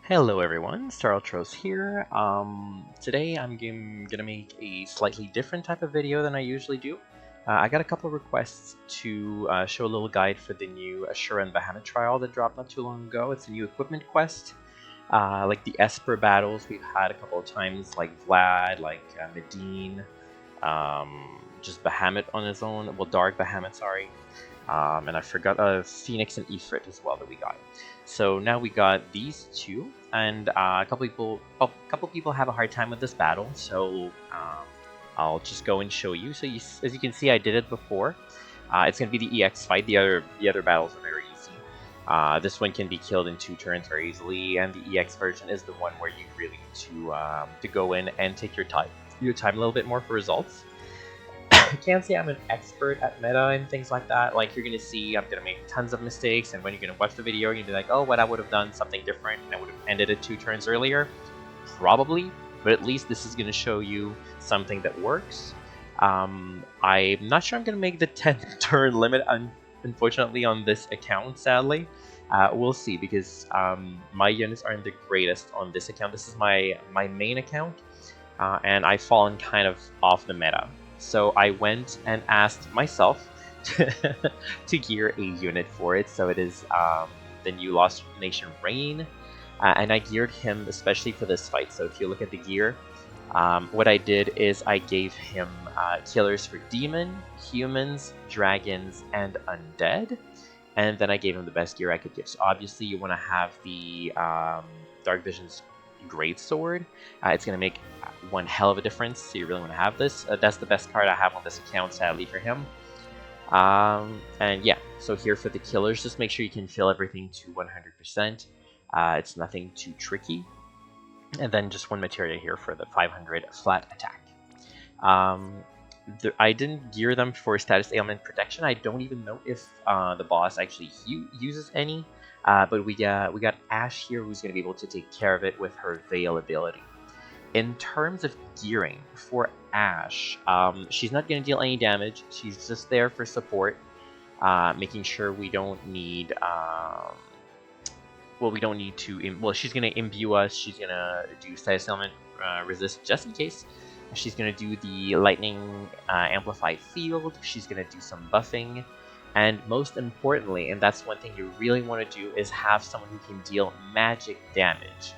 Hello everyone, Starltros here. Today I'm gonna make a slightly different type of video than I usually do. I got a couple of requests to show a little guide for the new Esper Trial that dropped not too long ago. It's a new equipment quest. Like the Esper battles we've had a couple of times, like Vlad, like Medine, just Bahamut on his own. Well, Dark Bahamut, sorry. And I forgot Phoenix and Ifrit as well that we got. So now we got these two, and a couple people have a hard time with this battle. So I'll just go and show you. So as you can see, I did it before. It's gonna be the EX fight. The other battles are very easy. This one can be killed in 2 turns very easily, and the EX version is the one where you really need to go in and take your time a little bit more for results. I can't say I'm an expert at meta and things like that. Like, you're gonna see I'm gonna make tons of mistakes, and when you're gonna watch the video, you're gonna be like, oh, what I would have done something different, and I would have ended it 2 turns earlier. Probably, but at least this is gonna show you something that works. I'm not sure I'm gonna make the 10-turn limit, unfortunately, on this account, sadly. We'll see, because my units aren't the greatest on this account. This is my main account, and I've fallen kind of off the meta. So I went and asked myself to gear a unit for it. So it is the new Lost Nation Rain, and I geared him especially for this fight. So if you look at the gear, what I did is I gave him killers for demon, humans, dragons, and undead, and then I gave him the best gear I could give. So obviously you want to have the Dark Vision's Great Sword. It's going to make one hell of a difference, so you really want to have this. That's the best card I have on this account, sadly, for him. And yeah, so here for the killers, just make sure you can fill everything to 100%. It's nothing too tricky. And then just one materia here for the 500 flat attack. I didn't gear them for status ailment protection. I don't even know if the boss actually uses any. But we got Ash here, who's going to be able to take care of it with her Veil ability. In terms of gearing for Ash, she's not going to deal any damage. She's just there for support, making sure we don't need. We don't need to. She's going to imbue us. She's going to do status ailment resist just in case. She's going to do the lightning amplified field. She's going to do some buffing. And most importantly, and that's one thing you really want to do, is have someone who can deal magic damage.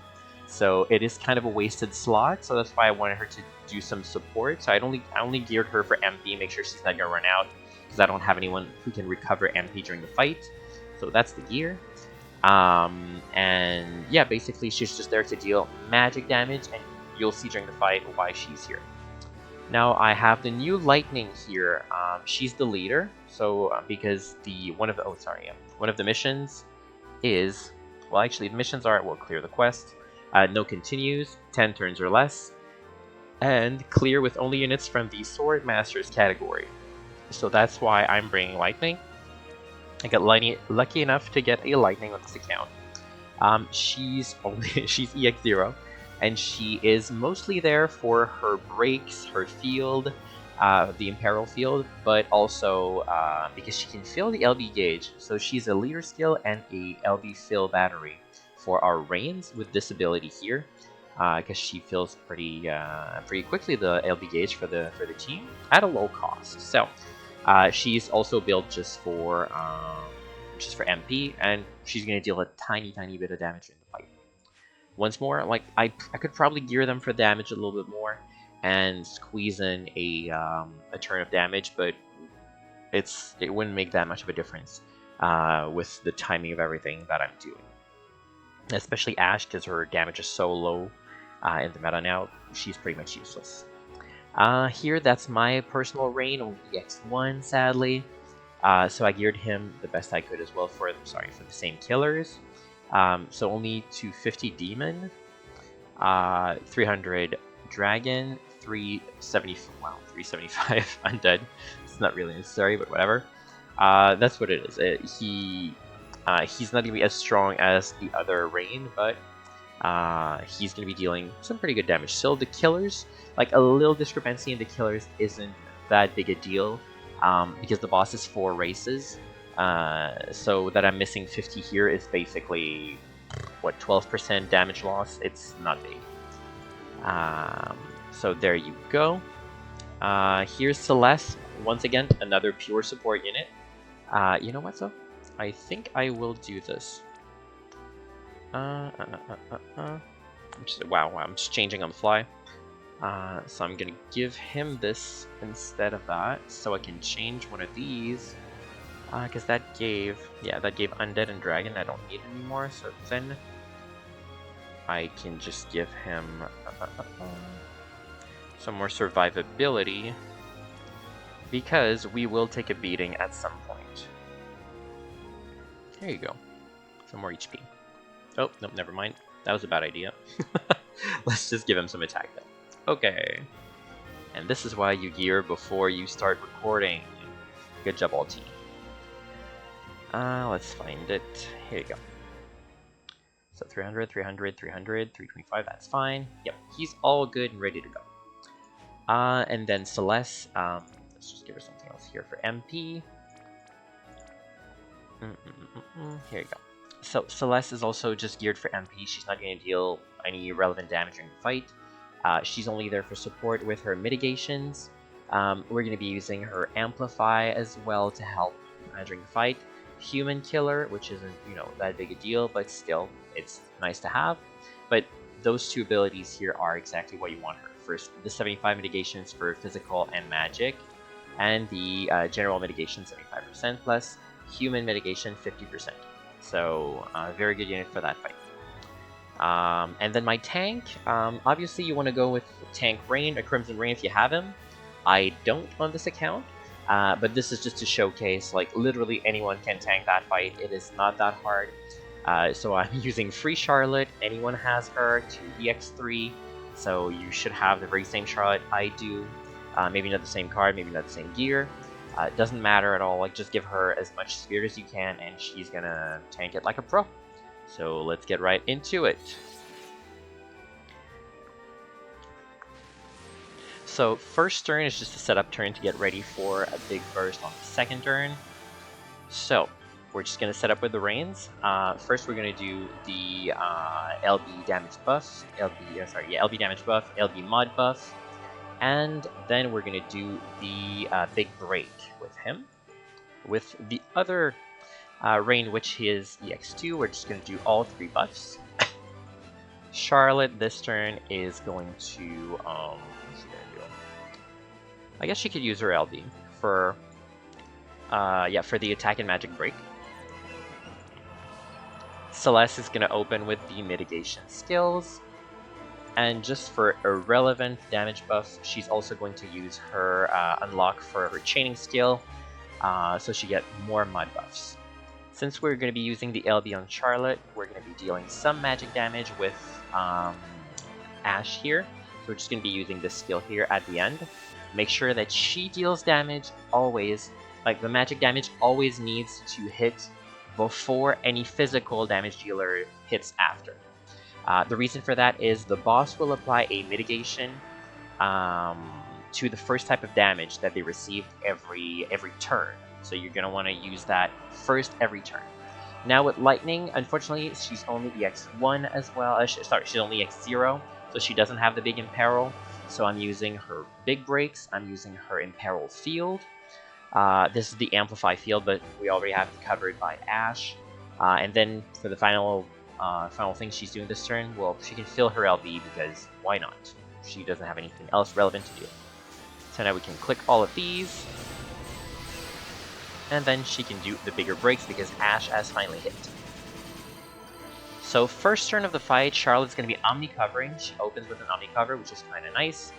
So it is kind of a wasted slot, so that's why I wanted her to do some support. So I only geared her for MP, make sure she's not going to run out, because I don't have anyone who can recover MP during the fight. So that's the gear. And yeah, basically she's just there to deal magic damage, and you'll see during the fight why she's here. Now I have the new Lightning here. She's the leader, so because one of the missions is, well, actually the missions are, we'll clear the quest, no continues, 10 turns or less, and clear with only units from the Sword Masters category. So that's why I'm bringing Lightning. I got lucky enough to get a Lightning on this account. She's EX0. And she is mostly there for her breaks, her field, the Imperial field, but also because she can fill the LB gauge. So she's a leader skill and a LB fill battery for our Reigns with this ability here, because she fills pretty quickly the LB gauge for the team at a low cost. So she's also built just for MP, and she's gonna deal a tiny bit of damage in the fight. Once more, like I could probably gear them for damage a little bit more and squeeze in a turn of damage, but it wouldn't make that much of a difference with the timing of everything that I'm doing. Especially Ash, because her damage is so low in the meta now, she's pretty much useless. Here, that's my personal Reign, only X1, sadly. So I geared him the best I could as well for the same killers. So only 250 demon, 300 dragon, 375 undead. It's not really necessary, but whatever. That's what it is. He's not gonna be as strong as the other Rain, but he's gonna be dealing some pretty good damage. So the killers, like a little discrepancy in the killers, isn't that big a deal, because the boss is 4 races. So that I'm missing 50 here is basically what, 12% damage loss. It's not big. So there you go. Here's Celeste. Once again, another pure support unit. You know what, though? I think I will do this. Wow, I'm just changing on the fly. So I'm gonna give him this instead of that, so I can change one of these. Because that gave Undead and Dragon. I don't need anymore, so then I can just give him some more survivability, because we will take a beating at some point. There you go. Some more HP. Oh, nope, never mind. That was a bad idea. Let's just give him some attack then. Okay. And this is why you gear before you start recording. Good job, all team. Let's find it. Here you go. So 300, 300, 300, 325, that's fine. Yep, he's all good and ready to go. And then Celeste, let's just give her something else here for MP. Here you go. So Celeste is also just geared for MP. She's not going to deal any relevant damage during the fight. She's only there for support with her mitigations. We're going to be using her Amplify as well to help during the fight. Human Killer, which isn't, you know, that big a deal, but still, it's nice to have. But those two abilities here are exactly what you want her. First, the 75 mitigations for physical and magic, and the general mitigation 75% plus human mitigation 50%. So, very good unit for that fight. And then my tank, obviously you want to go with Tank Rain, a Crimson Rain if you have him. I don't on this account. But this is just to showcase, like, literally anyone can tank that fight. It is not that hard. So I'm using Free Charlotte. Anyone has her to EX3. So you should have the very same Charlotte I do. Maybe not the same card, maybe not the same gear. It doesn't matter at all. Like, just give her as much spirit as you can, and she's gonna tank it like a pro. So let's get right into it. So first turn is just a setup turn to get ready for a big burst on the second turn. So we're just going to set up with the Rains. First we're going to do the LB damage buff, LB damage buff, LB mod buff, and then we're going to do the big break with him. With the other Rain, which is EX2, we're just going to do all three buffs. Charlotte this turn is going to I guess she could use her LB for for the attack and magic break. Celeste is gonna open with the mitigation skills, and just for irrelevant damage buff, she's also going to use her unlock for her chaining skill, so she get more mud buffs. Since we're going to be using the LB on Charlotte, we're going to be dealing some magic damage with Ash here. So we're just going to be using this skill here at the end. Make sure that she deals damage always, like the magic damage always needs to hit before any physical damage dealer hits after. The reason for that is the boss will apply a mitigation to the first type of damage that they received every turn. So you're going to want to use that first every turn. Now with Lightning, unfortunately, she's only EX1 as well. She's only EX0, so she doesn't have the big Imperil. So I'm using her big breaks. I'm using her Imperil field. This is the Amplify field, but we already have it covered by Ash. And then for the final thing she's doing this turn, well, she can fill her LB because why not? She doesn't have anything else relevant to do. So now we can click all of these. And then she can do the bigger breaks because Ash has finally hit. So first turn of the fight, Charlotte's going to be Omni covering. She opens with an Omni cover, which is kind of nice.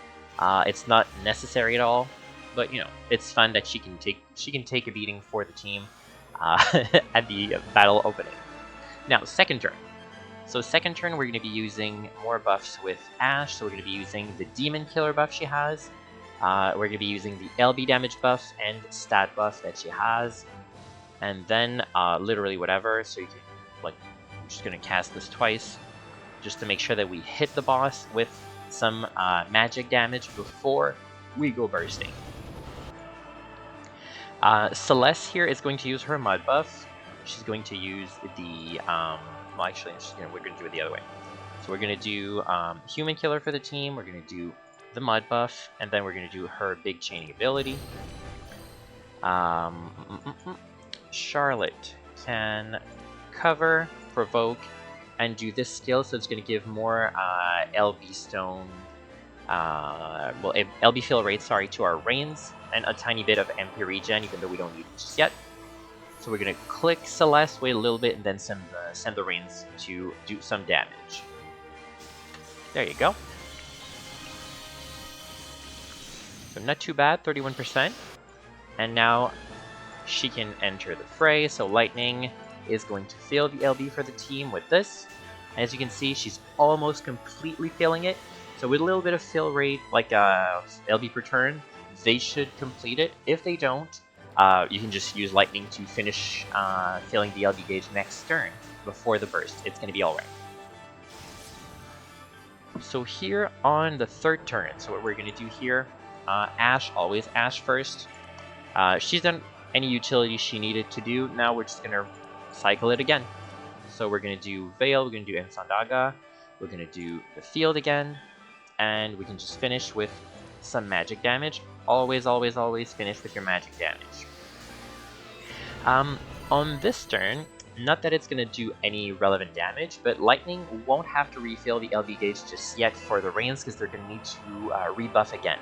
It's not necessary at all, but you know, it's fun that she can take a beating for the team at the battle opening. Now, second turn. So second turn, we're going to be using more buffs with Ash. So we're going to be using the Demon Killer buff she has. We're going to be using the LB damage buff and stat buff that she has. And then literally whatever, so you can, like, I'm just going to cast this twice, just to make sure that we hit the boss with some magic damage before we go bursting. Celeste here is going to use her mud buff. She's going to use the well, actually, we're gonna do it the other way. So we're gonna do Human Killer for the team. We're gonna do the Mud buff, and then we're gonna do her big chaining ability. Charlotte can cover, provoke, and do this skill, so it's gonna give more LB stone. Well, LB fill rate, sorry, to our Reigns, and a tiny bit of MP regen, even though we don't need it just yet. So we're gonna click Celeste, wait a little bit, and then send the Reigns to do some damage. There you go. So not too bad, 31%. And now she can enter the fray. So Lightning is going to fail the LB for the team with this. As you can see, she's almost completely failing it. So with a little bit of fill rate, like LB per turn, they should complete it. If they don't, you can just use Lightning to finish filling the LB gauge next turn before the burst. It's going to be alright. So here on the third turn, so what we're going to do here, Ashe, always Ashe first. She's done any utility she needed to do. Now we're just going to cycle it again. So we're going to do Veil, we're going to do Ensandaga, we're going to do the field again, and we can just finish with some magic damage. Always, always, always finish with your magic damage. On this turn, not that it's going to do any relevant damage, but Lightning won't have to refill the LB gauge just yet for the Reigns, because they're going to need to rebuff again.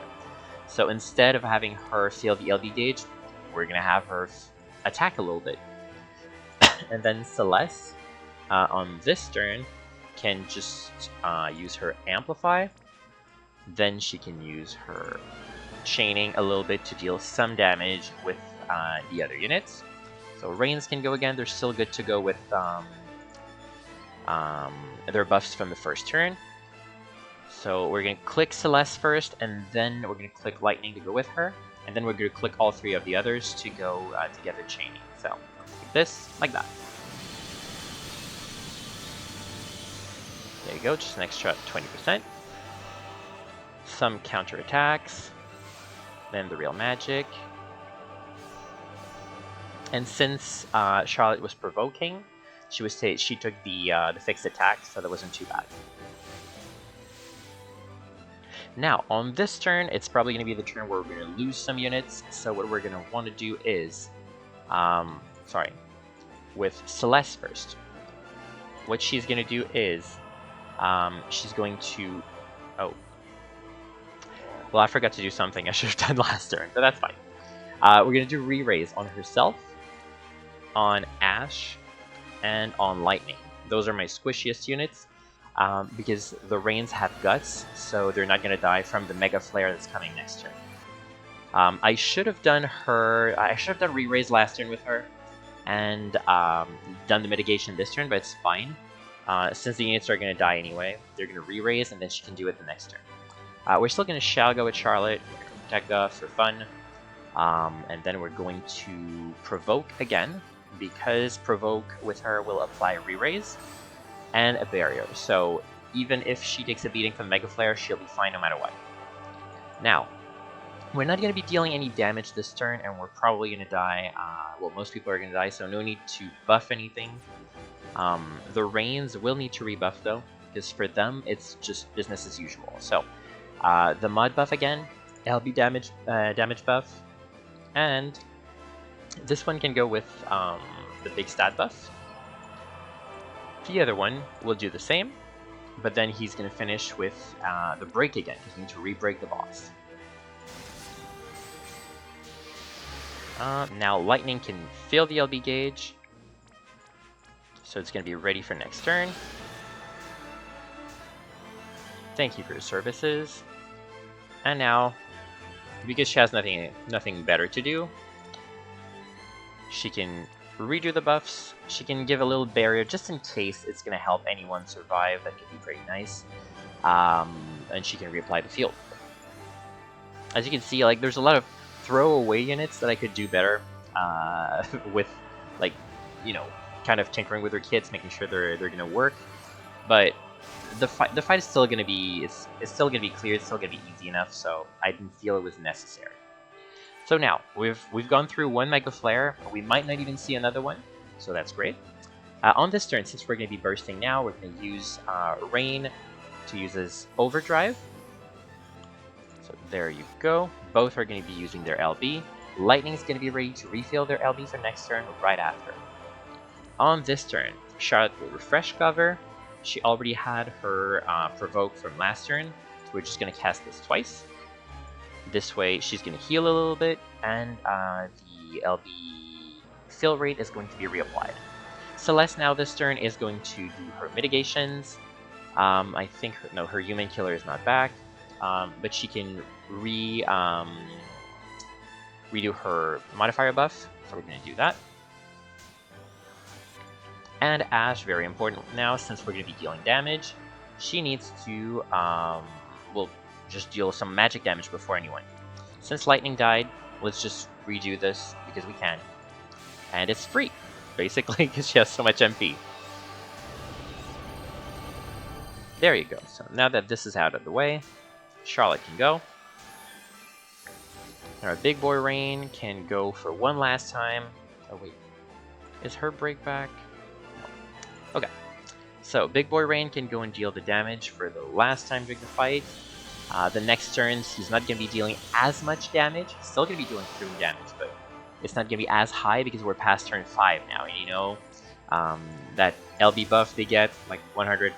So instead of having her fill the LB gauge, we're going to have her attack a little bit. And then Celeste, on this turn, can just use her Amplify. Then she can use her Chaining a little bit to deal some damage with the other units. So Reigns can go again. They're still good to go with their buffs from the first turn. So we're going to click Celeste first, and then we're going to click Lightning to go with her. And then we're going to click all three of the others to go together chaining. So like this, like that. There you go, just an extra 20%. Some counter attacks. Then the real magic. And since Charlotte was provoking, she took the fixed attack, so that wasn't too bad. Now, on this turn, it's probably going to be the turn where we're going to lose some units. So what we're going to want to do is, with Celeste first. What she's going to do is, she's going to, well, I forgot to do something I should have done last turn, but that's fine. We're going to do re-raise on herself, on Ashe, and on Lightning. Those are my squishiest units, because the Reigns have guts, so they're not going to die from the Mega Flare that's coming next turn. I should have done re-raise last turn with her, and done the mitigation this turn, but it's fine. Since the units are going to die anyway, they're going to re-raise, and then she can do it the next turn. We're still going to Shall go with Charlotte, protect us for fun, and then we're going to provoke again, because provoke with her will apply re-raise and a barrier. So even if she takes a beating from Mega Flare, she'll be fine no matter what. Now, we're not going to be dealing any damage this turn, and we're probably going to die. Well, most people are going to die, so no need to buff anything. The Reigns will need to rebuff though, because for them it's just business as usual. So the Mud buff again, LB damage buff, and this one can go with the big stat buff. The other one will do the same, but then he's going to finish with the break again, because we need to re-break the boss. Now Lightning can fill the LB gauge, so it's going to be ready for next turn. Thank you for your services. And now, because she has nothing better to do, she can redo the buffs. She can give a little barrier just in case it's going to help anyone survive. That could be pretty nice. And she can reapply the field. As you can see, like, there's a lot of throwaway units that I could do better with, like, you know, kind of tinkering with her kits, making sure they're going to work. But the fight is still going to be it's still going to be clear. It's still going to be easy enough. So I didn't feel it was necessary. So now we've gone through one Mega Flare. We might not even see another one, so that's great. On this turn, since we're going to be bursting now, we're going to use Rain to use as Overdrive. So there you go. Both are going to be using their LB. Lightning is going to be ready to refill their LB for next turn right after. On this turn, Charlotte will refresh cover. She already had her Provoke from last turn, so we're just going to cast this twice. This way, she's going to heal a little bit, and the LB fill rate is going to be reapplied. Celeste now this turn is going to do her mitigations. I think her human killer is not back, but she can redo her modifier buff, so we're going to do that. And Ash, very important now, since we're going to be dealing damage, she needs to, well, just deal some magic damage before anyone. Since Lightning died, let's just redo this because we can. And it's free, basically, because she has so much MP. There you go. So now that this is out of the way, Charlotte can go. Our big boy Rain can go for one last time. Oh wait, is her break back? No. Okay, so big boy Rain can go and deal the damage for the last time during the fight. The next turns, he's not going to be dealing as much damage. He's still going to be doing damage, but it's not going to be as high because we're past turn 5 now. And you know, that LB buff they get, like 100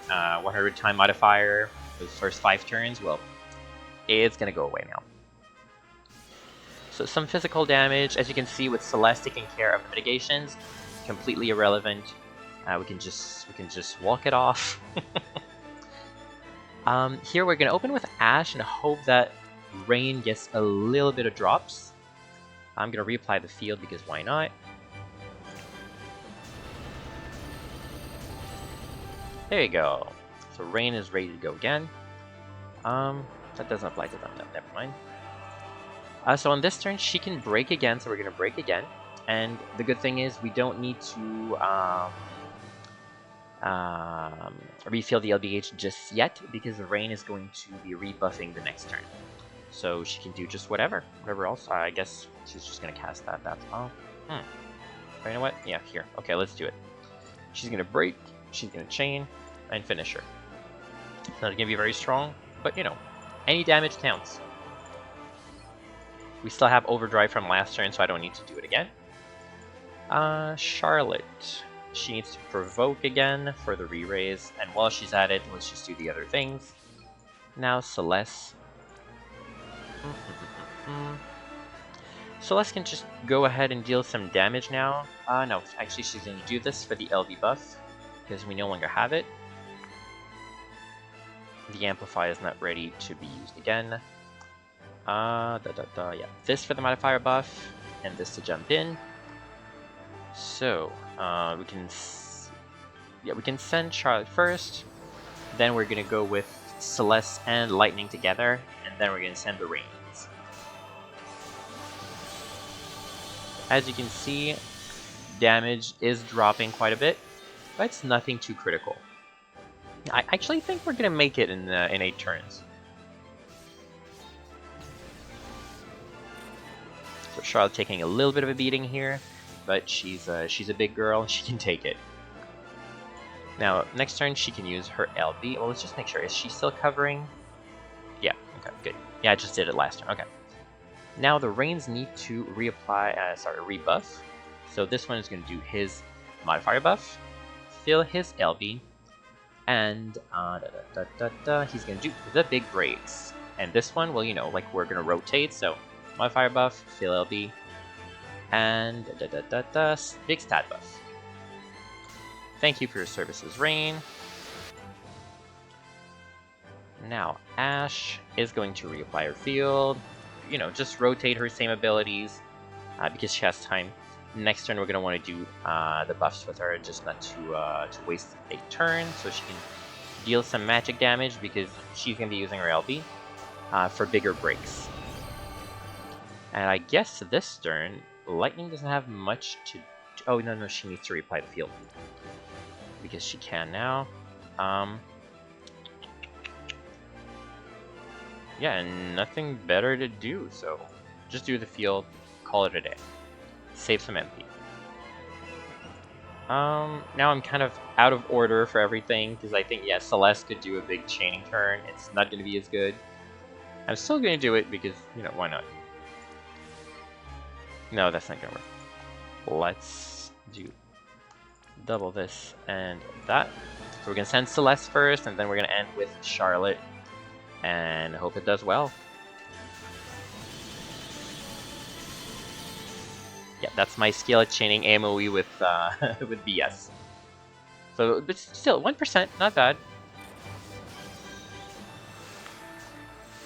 time modifier for the first 5 turns, well, it's going to go away now. So some physical damage, as you can see with Celeste taking care of the mitigations, completely irrelevant. We can just walk it off. Here we're going to open with Ash and hope that Rain gets a little bit of drops. I'm going to reapply the field because why not? There you go. So Rain is ready to go again. That doesn't apply to them. No, never mind. So on this turn, she can break again, so we're going to break again. And the good thing is we don't need to refill the LBH just yet, because the Rain is going to be rebuffing the next turn. So she can do just whatever else. I guess she's just going to cast that. That's all. You know what? Yeah, here. Okay, let's do it. She's going to break, she's going to chain, and finish her. It's not going to be very strong, but you know, any damage counts. We still have Overdrive from last turn, so I don't need to do it again. Charlotte. She needs to Provoke again for the re-raise, and while she's at it, let's just do the other things. Now Celeste. Celeste can just go ahead and deal some damage now. No, actually she's going to do this for the LB buff, because we no longer have it. The Amplify is not ready to be used again. Yeah, this for the modifier buff, and this to jump in. So, we can send Charlotte first, then we're gonna go with Celeste and Lightning together, and then we're gonna send the Rains. As you can see, damage is dropping quite a bit, but it's nothing too critical. I actually think we're gonna make it in 8 turns. So Charlotte taking a little bit of a beating here, but she's a big girl, she can take it. Now, next turn she can use her LB. Well, let's just make sure. Is she still covering? Yeah, okay, good. Yeah, I just did it last turn, okay. Now the Rains need to rebuff. So this one is going to do his modifier buff, fill his LB, and he's going to do the big breaks. And this one, well, you know, like we're going to rotate, so modifier buff, fill LB, and big stat buff. Thank you for your services, Rain. Now Ash is going to reapply her field. You know, just rotate her same abilities because she has time. Next turn we're going to want to do the buffs with her, just not to waste a turn, so she can deal some magic damage because she's going to be using her LB for bigger breaks. And I guess this turn, Lightning doesn't have much to... Oh, no, she needs to reapply the field. Because she can now. Yeah, and nothing better to do, so just do the field, call it a day. Save some MP. Now I'm kind of out of order for everything, because I think, yeah, Celeste could do a big chaining turn. It's not going to be as good. I'm still going to do it because, you know, why not? No, that's not going to work. Let's do double this and that. So we're going to send Celeste first, and then we're going to end with Charlotte, and hope it does well. Yeah, that's my skill at chaining AMOE with with BS. So, but still, 1%, not bad.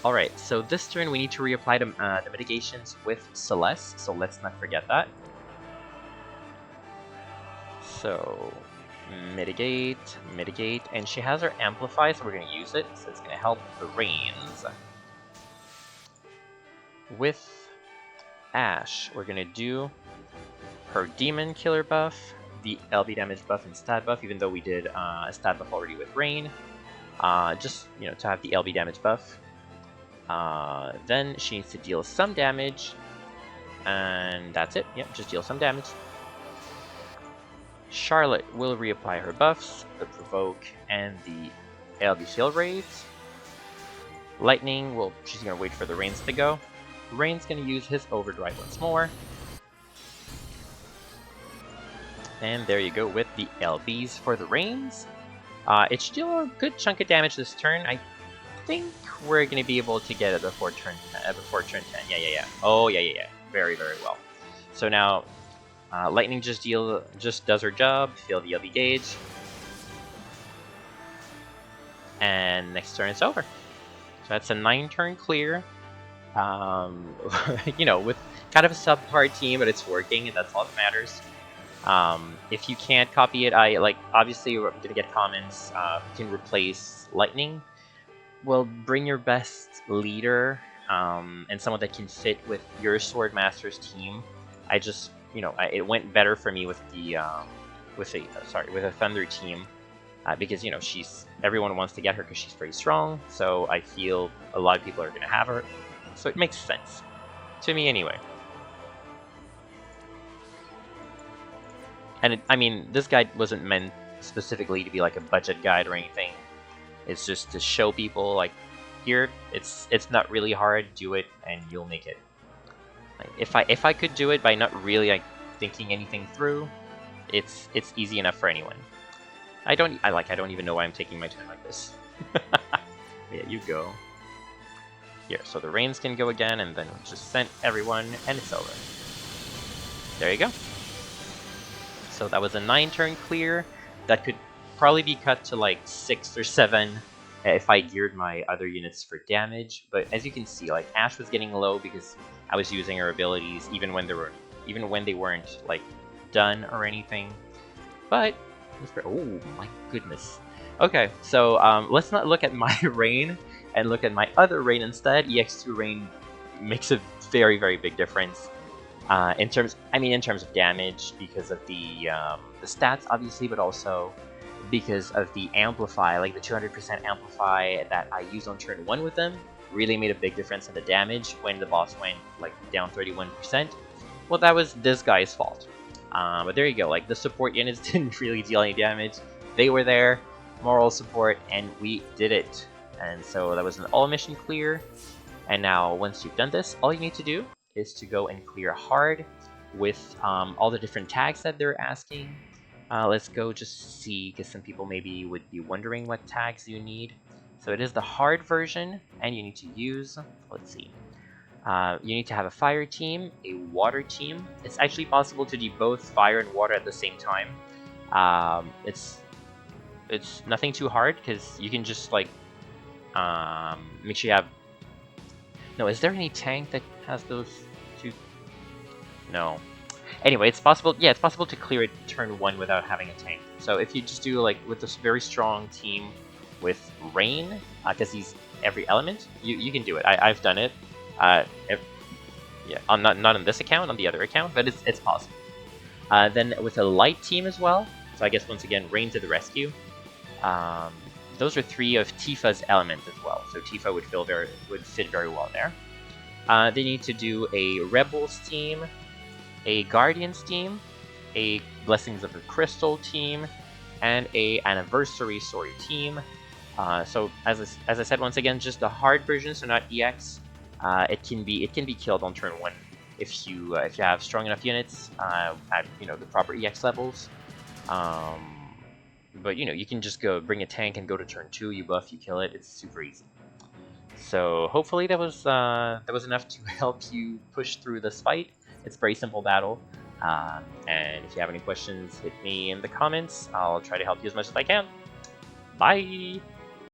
Alright, so this turn we need to reapply the mitigations with Celeste, so let's not forget that. So, mitigate, mitigate, and she has her Amplify, so we're going to use it, so it's going to help the Reigns. With Ash, we're going to do her Demon Killer buff, the LB damage buff and stat buff, even though we did a stat buff already with Rain. Just, you know, to have the LB damage buff. Then she needs to deal some damage, and that's it. Yep, just deal some damage. Charlotte will reapply her buffs, the Provoke and the LB shield raids. Lightning, well, she's going to wait for the Reigns to go. Reigns going to use his Overdrive once more. And there you go with the LBs for the Reigns. It's still a good chunk of damage this turn. I think we're going to be able to get it before turn 10. Yeah. Oh, yeah. Very, very well. So now, Lightning just does her job. Fill the LB gauge. And next turn it's over. So that's a 9-turn clear. You know, with kind of a subpar team, but it's working, and that's all that matters. If you can't copy it, obviously we're gonna get comments. You can replace Lightning. Well, bring your best leader, and someone that can fit with your Swordmaster's team. I just, you know, it went better for me with the with a Thunder team, because, you know, everyone wants to get her because she's pretty strong. So I feel a lot of people are gonna have her. So it makes sense to me anyway. And I mean, this guide wasn't meant specifically to be like a budget guide or anything. It's just to show people, like, here, it's not really hard. Do it, and you'll make it. Like, if I could do it by not really like thinking anything through, it's easy enough for anyone. I don't even know why I'm taking my time like this. Yeah, you go. Here, so the Reigns can go again, and then just send everyone, and it's over. There you go. So that was a 9-turn clear. That could probably be cut to like 6 or 7 if I geared my other units for damage. But as you can see, like, Ash was getting low because I was using her abilities even when they weren't like done or anything. But oh my goodness. Okay, so let's not look at my Rain and look at my other Rain instead. EX2 Rain makes a very, very big difference. In terms of damage, because of the stats, obviously, but also because of the Amplify, like the 200% Amplify that I used on turn 1 with them, really made a big difference in the damage when the boss went like down 31%. Well, that was this guy's fault. But there you go, like, the support units didn't really deal any damage. They were there, moral support, and we did it. And so that was an all mission clear. And now, once you've done this, all you need to do is to go and clear hard with all the different tags that they're asking. Let's go just see, because some people maybe would be wondering what tags you need. So it is the hard version, and you need to use, let's see, you need to have a fire team, a water team. It's actually possible to do both fire and water at the same time. It's nothing too hard, because you can just, like, make sure you have... No, is there any tank that has those two? No. Anyway, it's possible. Yeah, it's possible to clear it turn 1 without having a tank. So if you just do, like, with this very strong team with Rain, because he's every element, you can do it. I've done it. Yeah, not on this account, on the other account, but it's possible. Then with a light team as well. So I guess once again, Rain to the rescue. Those are 3 of Tifa's elements as well. So Tifa would fit very well there. They need to do a Rebels team, a Guardians team, a Blessings of the Crystal team, and a Anniversary Story team. So as I said, once again, just the hard version, so not EX. It can be killed on turn 1 if you have strong enough units at the proper EX levels. But you can just go bring a tank and go to turn 2. You buff, you kill it. It's super easy. So hopefully that was enough to help you push through this fight. It's a very simple battle. And if you have any questions, hit me in the comments. I'll try to help you as much as I can. Bye!